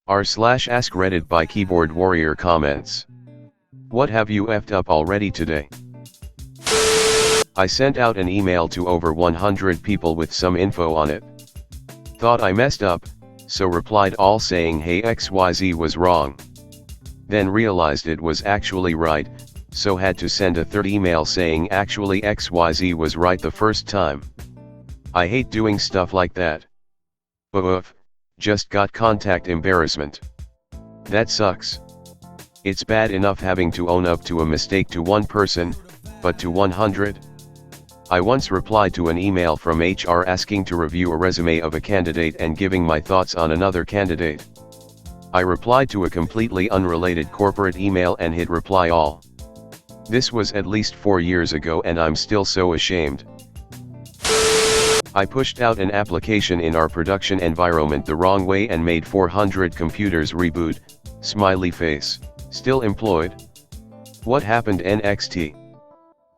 r/AskReddit by Keyboard Warrior comments. What have you effed up already today? I sent out an email to over 100 people with some info on it. Thought I messed up, so replied all saying hey XYZ was wrong. Then realized it was actually right, so had to send a third email saying actually XYZ was right the first time. I hate doing stuff like that. Oof, just got contact embarrassment. That sucks. It's bad enough having to own up to a mistake to one person, but to 100? I once replied to an email from HR asking to review a resume of a candidate and giving my thoughts on another candidate. I replied to a completely unrelated corporate email and hit reply all. This was at least 4 years ago and I'm still so ashamed. I pushed out an application in our production environment the wrong way and made 400 computers reboot, smiley face, still employed? What happened NXT?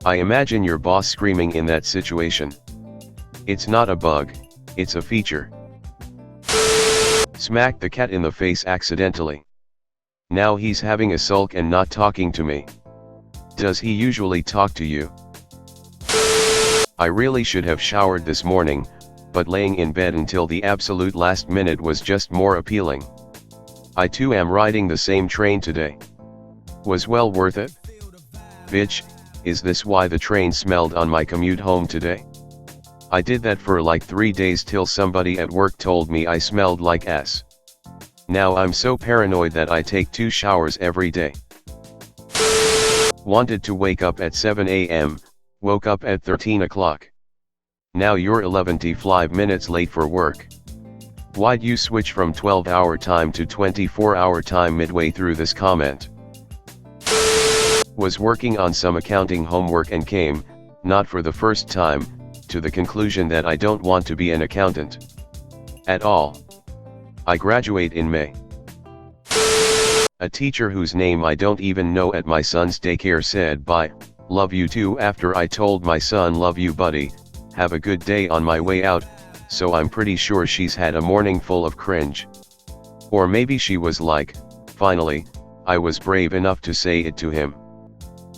I imagine your boss screaming in that situation. It's not a bug, it's a feature. Smacked the cat in the face accidentally. Now he's having a sulk and not talking to me. Does he usually talk to you? I really should have showered this morning, but laying in bed until the absolute last minute was just more appealing. I too am riding the same train today. Was well worth it? Bitch, is this why the train smelled on my commute home today? I did that for like 3 days till somebody at work told me I smelled like ass. Now I'm so paranoid that I take 2 showers every day. Wanted to wake up at 7 a.m., woke up at 13 o'clock. Now you're 11-5 minutes late for work. Why'd you switch from 12-hour time to 24-hour time midway through this comment? Was working on some accounting homework and came, not for the first time, to the conclusion that I don't want to be an accountant. At all. I graduate in May. A teacher whose name I don't even know at my son's daycare said bye, love you too after I told my son love you buddy, have a good day on my way out, so I'm pretty sure she's had a morning full of cringe. Or maybe she was like, finally, I was brave enough to say it to him.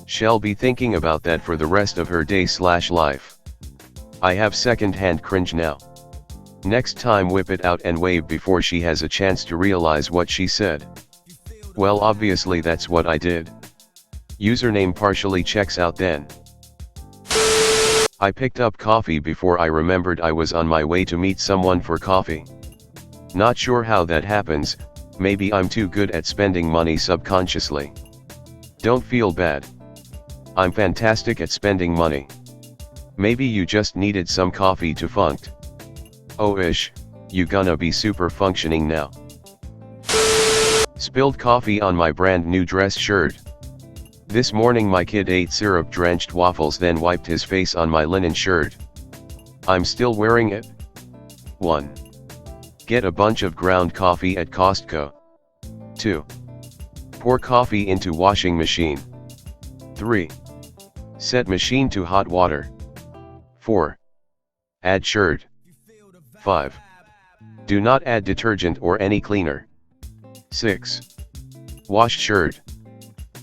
She'll be thinking about that for the rest of her day/life. I have second-hand cringe now. Next time whip it out and wave before she has a chance to realize what she said. Well, obviously that's what I did. Username partially checks out then. I picked up coffee before I remembered I was on my way to meet someone for coffee. Not sure how that happens, maybe I'm too good at spending money subconsciously. Don't feel bad. I'm fantastic at spending money. Maybe you just needed some coffee to funct. Oh ish, you gonna be super functioning now. Spilled coffee on my brand new dress shirt. This morning my kid ate syrup-drenched waffles then wiped his face on my linen shirt. I'm still wearing it. 1. Get a bunch of ground coffee at Costco. 2. Pour coffee into washing machine. 3. Set machine to hot water. 4. Add shirt. 5. Do not add detergent or any cleaner. 6. Wash shirt.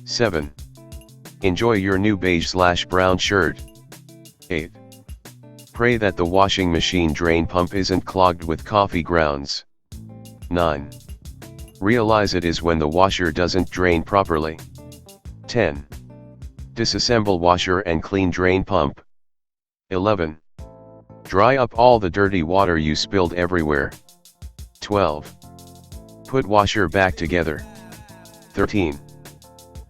7. Enjoy your new beige/brown shirt. 8. Pray that the washing machine drain pump isn't clogged with coffee grounds. 9. Realize it is when the washer doesn't drain properly. 10. Disassemble washer and clean drain pump. 11. Dry up all the dirty water you spilled everywhere. 12. Put washer back together. 13.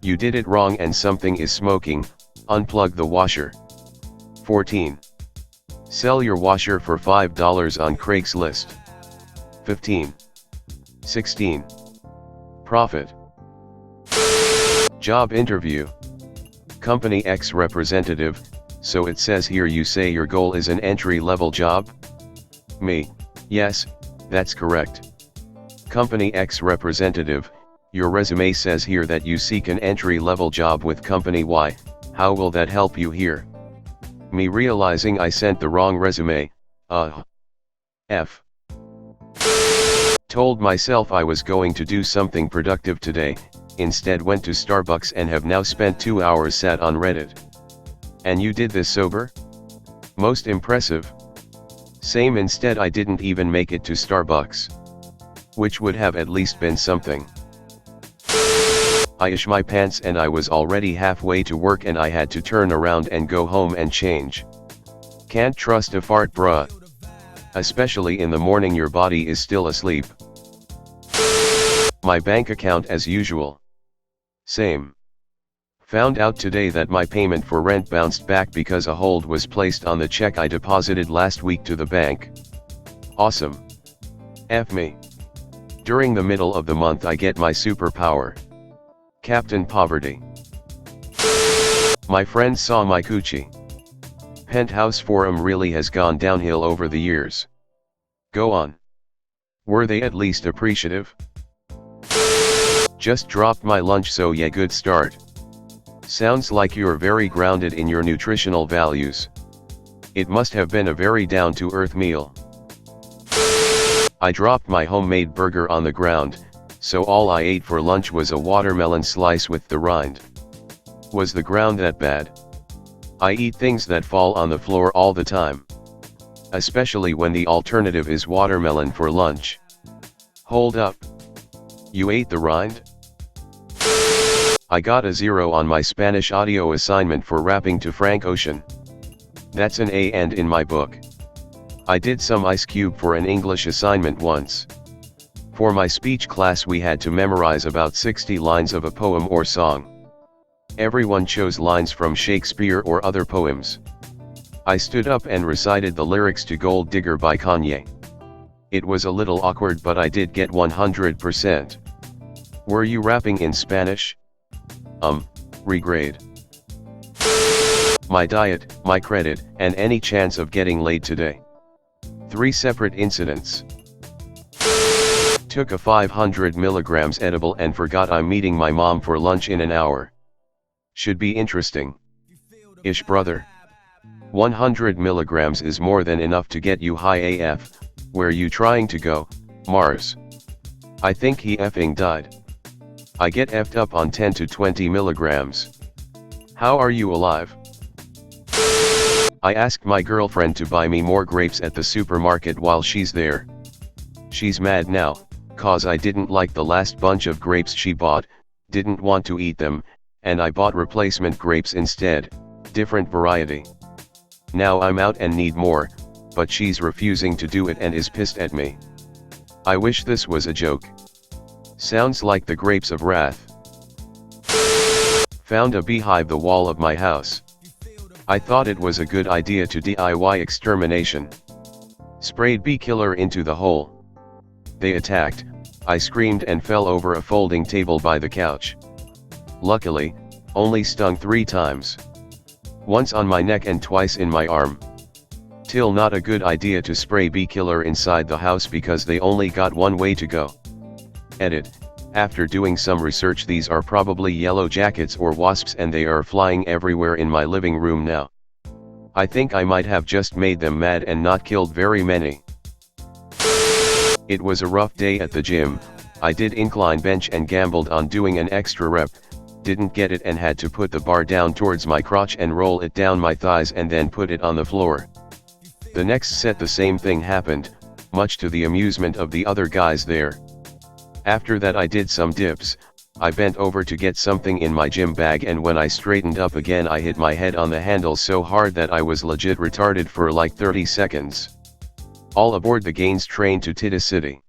You did it wrong and something is smoking, unplug the washer. 14. Sell your washer for $5 on Craigslist. 15. 16. Profit. Job interview. Company X representative, so it says here you say your goal is an entry-level job? Me, yes, that's correct. Company X representative, your resume says here that you seek an entry-level job with Company Y, how will that help you here? Me realizing I sent the wrong resume, F. Told myself I was going to do something productive today, instead went to Starbucks and have now spent 2 hours sat on Reddit. And you did this sober? Most impressive. Same, instead I didn't even make it to Starbucks. Which would have at least been something. I ish my pants and I was already halfway to work and I had to turn around and go home and change. Can't trust a fart, bruh. Especially in the morning, your body is still asleep. My bank account as usual. Same. Found out today that my payment for rent bounced back because a hold was placed on the check I deposited last week to the bank. Awesome. F me. During the middle of the month I get my superpower. Captain Poverty. My friends saw my coochie. Penthouse forum really has gone downhill over the years. Go on. Were they at least appreciative? Just dropped my lunch, so yeah, good start. Sounds like you're very grounded in your nutritional values. It must have been a very down-to-earth meal. I dropped my homemade burger on the ground, so all I ate for lunch was a watermelon slice with the rind. Was the ground that bad? I eat things that fall on the floor all the time. Especially when the alternative is watermelon for lunch. Hold up. You ate the rind? I got a 0 on my Spanish audio assignment for rapping to Frank Ocean. That's an A and in my book. I did some Ice Cube for an English assignment once. For my speech class we had to memorize about 60 lines of a poem or song. Everyone chose lines from Shakespeare or other poems. I stood up and recited the lyrics to Gold Digger by Kanye. It was a little awkward, but I did get 100%. Were you rapping in Spanish? Regrade. My diet, my credit, and any chance of getting laid today. 3 separate incidents. Took a 500 milligrams edible and forgot I'm meeting my mom for lunch in an hour. Should be interesting. Ish, brother. 100 milligrams is more than enough to get you high AF. Where you trying to go, Mars? I think he effing died. I get effed up on 10 to 20 milligrams. How are you alive? I asked my girlfriend to buy me more grapes at the supermarket while she's there. She's mad now, cause I didn't like the last bunch of grapes she bought, didn't want to eat them, and I bought replacement grapes instead, different variety. Now I'm out and need more, but she's refusing to do it and is pissed at me. I wish this was a joke. Sounds like the grapes of wrath. Found a beehive the wall of my house. I thought it was a good idea to DIY extermination. Sprayed bee killer into the hole. They attacked, I screamed and fell over a folding table by the couch. Luckily, only stung 3 times. Once on my neck and twice in my arm. Till not a good idea to spray bee killer inside the house because they only got one way to go. Edit. After doing some research, these are probably yellow jackets or wasps and they are flying everywhere in my living room now. I think I might have just made them mad and not killed very many. It was a rough day at the gym. I did incline bench and gambled on doing an extra rep, didn't get it and had to put the bar down towards my crotch and roll it down my thighs and then put it on the floor. The next set the same thing happened, much to the amusement of the other guys there. After that I did some dips, I bent over to get something in my gym bag and when I straightened up again I hit my head on the handle so hard that I was legit retarded for like 30 seconds. All aboard the Gaines train to Tita City.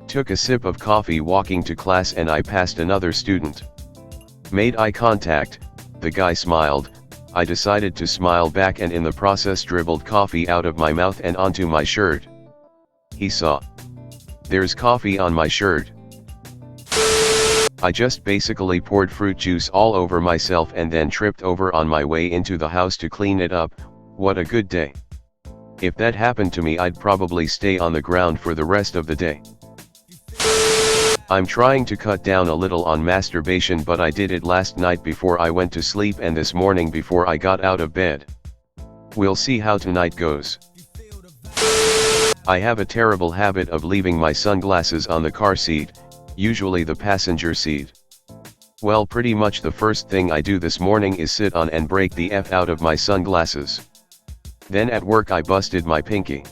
Took a sip of coffee walking to class and I passed another student. Made eye contact, the guy smiled, I decided to smile back and in the process dribbled coffee out of my mouth and onto my shirt. He saw. There's coffee on my shirt. I just basically poured fruit juice all over myself and then tripped over on my way into the house to clean it up. What a good day. If that happened to me I'd probably stay on the ground for the rest of the day. I'm trying to cut down a little on masturbation, but I did it last night before I went to sleep and this morning before I got out of bed. We'll see how tonight goes. I have a terrible habit of leaving my sunglasses on the car seat, usually the passenger seat. Well, pretty much the first thing I do this morning is sit on and break the F out of my sunglasses. Then at work I busted my pinky.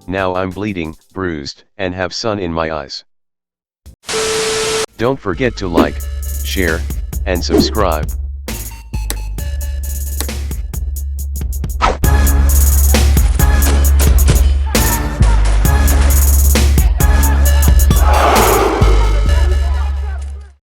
Now I'm bleeding, bruised, and have sun in my eyes. Don't forget to like, share, and subscribe.